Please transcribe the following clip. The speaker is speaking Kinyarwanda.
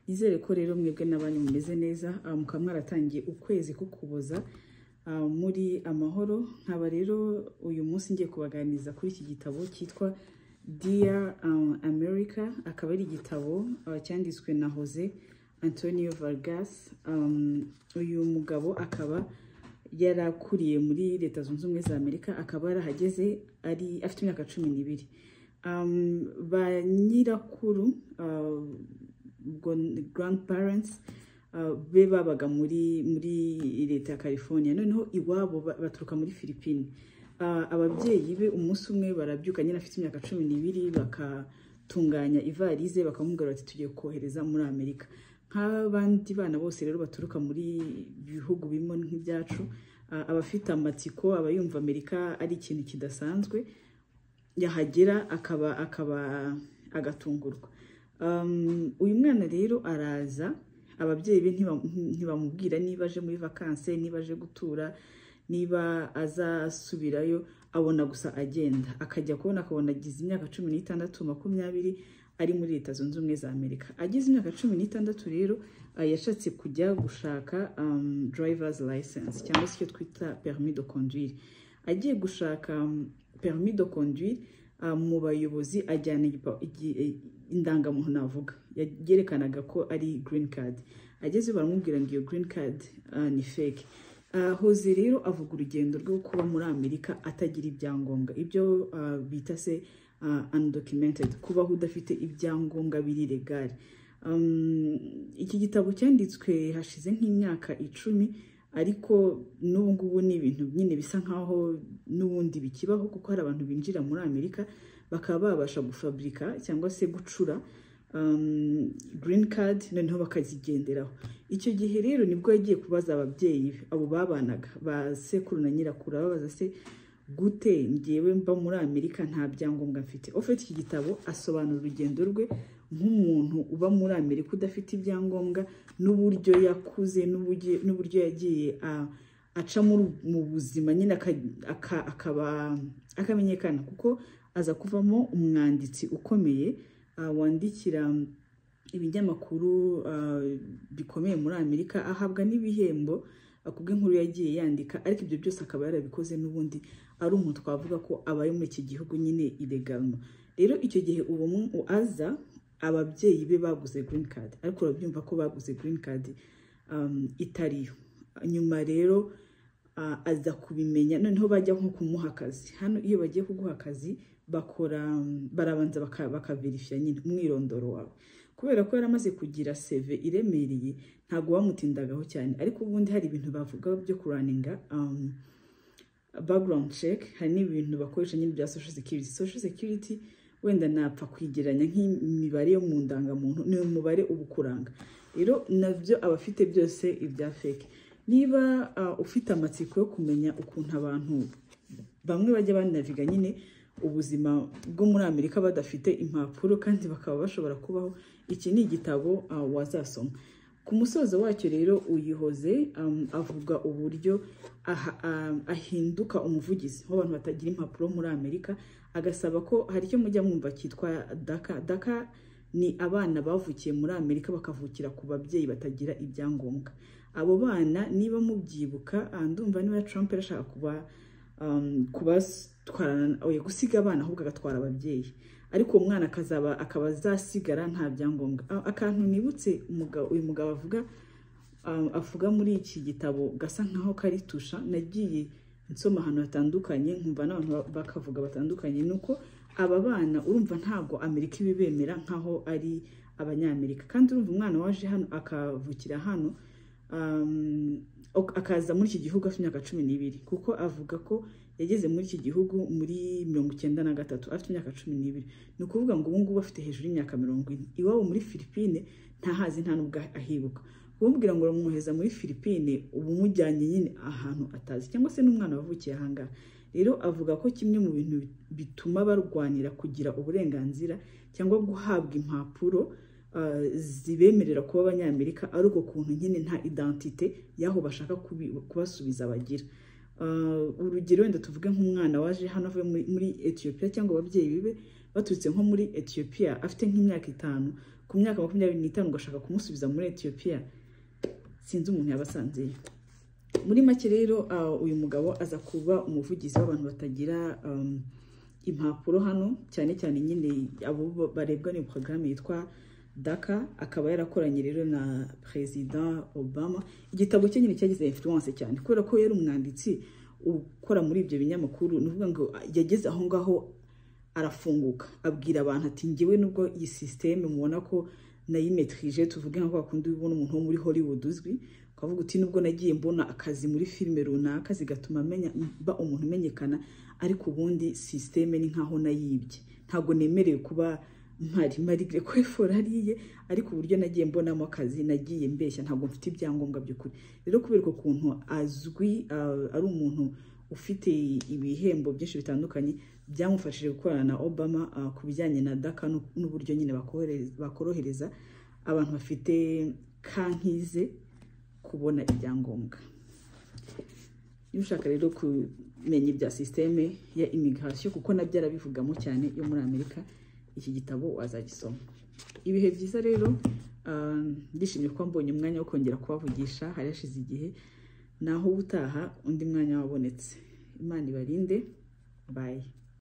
Nizere ko rero mwebwe n'abanyu mumeze neza mukaba mwaratangiye ukwezi kukuboza muri amahoro. Nkaba rero uyu munsi ngiye kubaganiriza kuri iki gitabo cyitwa Dear America. Akaba ari igitabo cyanditswe na Jose Antonio Vargas. Uyu mugabo akaba yarakuriye muri Leta Zunze Ubumwe za Amerika, akaba yarahageze afite imyaka 12. Ba nyirakuru grandparents be babaga muri leta ya California, noneho iwabo baturuka muri Philippines. Ababyeyi be umunsi umwe barabyuka, nyine afite imyaka 12, bakatunganya ivarize bakamubwira bati tugiye kohereza muri Amerika. Nk'abandi bana bose rero baturuka muri bihugu bimwe nk'ibyacu, abafite amatsiko, abayumva Amerika ari ikintu kidasanzwe, yahagera agatungurwa. Uyu mwana rero araza, ababyeyi be ntibamubwira niba aje muri vacances, niba aje gutura, niba azasubirayo. Abona gusa agenda, akajya kubona akabona agize imyaka 16, 20 ari muri Leta Zunze Ubumwe za Amerika. Agize imyaka 16 rero yashatse kujya gushaka driver's license, cyangwa se icyo twita permis de conduire. Agiye gushaka permis de conduire, mu bayobozi ajyana indangamuntu navuga yerekanaga ko ari green card. Ageze baramubwira ngo iyo green card ni fake. Jose rero avuga urugendo rwo kuba muri Amerika atagira ibyangombwa, ibyo bita se undocumented, kubaho udafite ibyangombwa biri legal. Iki gitabo cyanditswe hashize nk'imyaka 10, ariko n'ubu ngubu ni ibintu nyine bisa nkaho n'ubundi bikibaho, kuko hari abantu binjira muri Amerika bakaba babasha gufabrika cyangwa se gucura green card, noneho bakazigenderaho. Icyo gihe rero nibwo yagiye kubaza ababyeyi abo babanaga, ba sekuru na nyirakuru, babaza se gute ngewe mba muri Amerika nta byangombwa mfite. Ofite iki gitabo asobanura urugendo rwe nk'umuntu uba muri Amerika udafite ibyangombwa, n'uburyo yakuze, n'uburyo yagiye aca mu buzima nyine akamenyekana, kuko aza kuvamo umwanditsi ukomeye wandikira ibinyamakuru bikomeye muri Amerika, ahabwa n'ibihembo kubw'inkuru yagiye yandika. Ariko ibyo byose akaba yarabikoze n'ubundi ari umuntu twavuga ko abaye muri iki gihugu nyine illegalement. Rero icyo gihe uwo aza, ababyeyi be baguze green card, ariko urabyumva ko baguze green card itariyo. Nyuma rero aza kubimenya, noneho bajya nko kumuha akazi. Hano iyo bagiye kuguha akazi barabanza bakaverifya nyine umwirondoro wawe. Kubera ko yaramaze kugira CV iremereye, ntago bamutindagaho cyane. Ariko ubundi hari ibintu bavuga byo kuraninga background check, hari n'ibintu bakoresha nyine bya social security. Social security wenda napfa kwigeranya nk'imibare yo mu ndangamuntu, ni umubare ubukuranga. Rero navyo abafite byose ibya fake. Niba ufite amatsiko yo kumenya ukuntu abantu bamwe bajya banaviga nyine ubuzima bwo muri Amerika badafite impapuro kandi bakaba bashobora kubaho, iki ni igitabo wazasoma. Ku musozo wacyo rero uyihoze avuga uburyo ahinduka umuvugizi w'abantu batagira impapuro muri Amerika, agasaba ko hari icyo mujya mwumva cyitwa DACA. DACA ni abana bavukiye muri Amerika bakavukira ku babyeyi batagira ibyangombwa. Abo bana niba mubyibuka, ndumva niba Trump yarashaka kubatwarana gusiga abana, ahubwo agatwara ababyeyi, ariko umwana akaba azasigara nta byangombwa. Akantu nibutse uyu mugabo avuga muri iki gitabo gasa nkaho karitusha, nagiye nsoma ahantu hatandukanye nkumva n'abantu bakavuga batandukanye, nuko aba bana urumva ntago Amerika ibibemera nkaho ari abanyamerika. Kandi urumva umwana waje hano akavukira hano, akaza muri iki gihugu afite imyaka 12, kuko avuga ko yageze muri iki gihugu muri 1993 afite imyaka 12. Ni ukuvuga ngo ubu ngubu afite hejuru y'imyaka 40. Iwabo muri Philippines ntahazi, nta nubwo ahibuka. Bumubwira ngo bamwoheza muri Philippines, ubu mujyanye nyine ahantu atazi, cyangwa se n'umwana wavukiye ahangaha. Rero avuga ko kimwe mu bintu bituma barwanira kugira uburenganzira cyangwa guhabwa impapuro zibemerera kuba abanyamerika ari uko kuntu nyine nta identite yaho bashaka kubasubiza bagira. Urugero wenda tuvuge nk'umwana waje hano avuye muri Ethiopia, cyangwa ababyeyi bibe baturutse nko muri Ethiopia afite nk'imyaka 5, ku myaka 25 ugashaka kumusubiza muri Ethiopia, sinzi umuntu yabasanzeyo. Muri make rero uyu mugabo aza kuba umuvugizi w'abantu batagira impapuro hano, cyane cyane nyine abo barebwa ni programme yitwa DACA. Akaba yarakoranye rero na President Obama. Igitabo cye nyine cyagize influence cyane kubera ko yari umwanditsi ukora muri ibyo binyamakuru. Nuvuga ngo yageze aho ngaho arafunguka, abwira abantu ati ngiwe nubwo iyi systeme mubona ko nayimetrije, tuvuge nko bakundi ubona umuntu wo muri Hollywood uzwi, ukavuga uti nubwo nagiye mbona akazi muri filime runaka zigatuma ba umuntu umenyekana, ariko ubundi systeme ni nkaho nayibye, ntago nemerewe kuba marigre ko eforariye, ariko uburyo nagiye mbonamo akazi nagiye mbeshya, ntago mfite ibyangombwa by'ukuri. Rero kubera ko kuntu azwi ari umuntu ufite ibihembo byinshi bitandukanye, byamufashije gukorana na Obama ku bijyanye na DACA n'uburyo nyine bakorohereza abantu bafite kankize kubona ibyangombwa. Iyo ushaka rero kumenya ibya systeme ya immigration, kuko nabyo arabivugamo cyane yo muri Amerika, iki gitabo wazagisoma. Ibihe byiza rero, ndishimye ko mbonye umwanya wo kongera kubavugisha, hari hashize igihe, naho utaha undi mwanya wabonetse. Imana ibarinde. Bye.